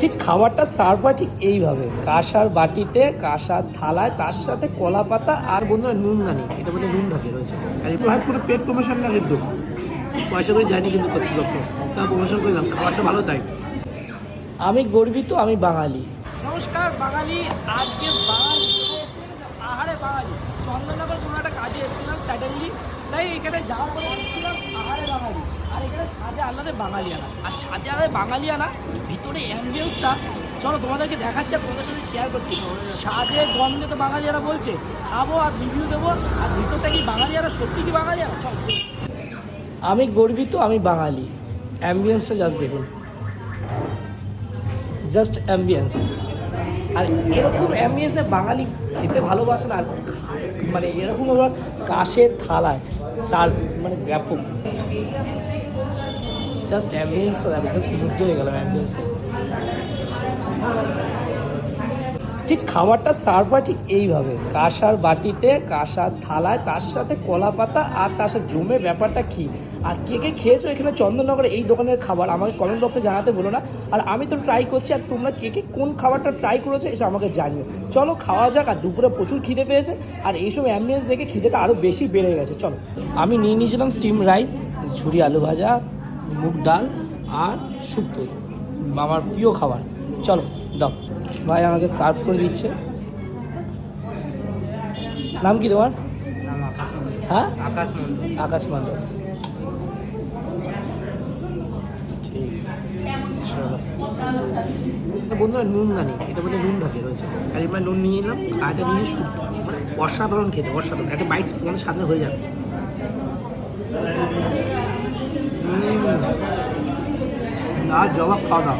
ঠিক খাবারটা সার্ভ হয় ঠিক এইভাবে, কাঁসার বাটিতে, কাঁসার থালায়, তার সাথে কলা পাতা আর বন্ধুরা নুন দানি, এটা মধ্যে নুন থাকে রয়েছে। আর কোনো পেট প্রমোশন না, কিন্তু পয়সা করে দেয়নি কিন্তু কর্তৃপক্ষ, তা প্রমোশন করলাম, খাবারটা ভালো তাই। আমি গর্বিত, আমি বাঙালি। নমস্কার বাঙালি, আজকে বাঙালি আহারে বাঙালি চন্দননগর কোনো একটা কাজে এসেছিলাম স্যাডেনলি, তাই এখানে যাওয়ার পরে এসেছিলাম আহারে বাঙালি। আর এখানে স্বাদে আলাদা বাঙালিয়ানা, আর স্বাদে আলাদা বাঙালিয়ানা ভিতরে অ্যাম্বিয়েন্সটা চলো তোমাদেরকে দেখাচ্ছি আর তোমাদের সাথে শেয়ার করছি। স্বাদে গন্ধে তো বাঙালিয়ানা বলছে, খাবো আর রিভিউ দেবো, আর ভিতরটা কি বাঙালিয়ানা, সত্যি কি বাঙালিয়ানা চল। আমি গর্বিত, আমি বাঙালি। অ্যাম্বিয়েন্সটা জাস্ট দেখুন, জাস্ট অ্যাম্বিয়েন্স। আর এরকম অ্যাম্বিয়েন্সে বাঙালি খেতে ভালোবাসে না, আর মানে এরকম আবার কাঁসের থালায় সার্ভ, মানে ব্যাপক। জাস্ট অ্যাম্বিয়েন্সটা দেখো, জাস্ট মুগ্ধ হয়ে গেলাম অ্যাম্বিয়েন্সে। ঠিক খাবারটা সার্ভ হয় ঠিক এইভাবে, কাঁসার বাটিতে, কাঁসার থালায়, তার সাথে কলা পাতা আর তার সাথে জমে ব্যাপারটা কী। আর কে কে খেয়েছো এখানে চন্দননগরে এই দোকানের খাবার আমাকে কমেন্ট বক্সে জানাতে বলো না। আর আমি তো ট্রাই করছি, আর তোমরা কে কে কোন খাবারটা ট্রাই করেছো এসে আমাকে জানিও। চলো খাওয়া যাক, আর দুপুরে প্রচুর খিদে পেয়েছে, আর এইসব অ্যাম্বিয়েন্স দেখে খিদেটা আরও বেশি বেড়ে গেছে। চলো, আমি নিয়ে নিয়েছিলাম স্টিম রাইস, ঝুরি আলু ভাজা, মুগ ডাল আর শুক্তো, আমার প্রিয় খাবার। চলো দাও, ভাই আমাকে সার্ভ করে দিচ্ছে। নাম কি তোমার? হ্যাঁ, আকাশ মন্ডল। আকাশ মন্ডল। ঠিক, বন্ধুরা নুন দানি, এটা মধ্যে নুন থাকে রয়েছে, আর এবার নুন নিয়ে নিলাম, আর এটা নিয়ে শুক্তো, মানে অসাধারণ খেতে, অসাধারণ। একটা বাইট তোমাদের সামনে হয়ে যাবে। না জবাব খাওয়া দাও।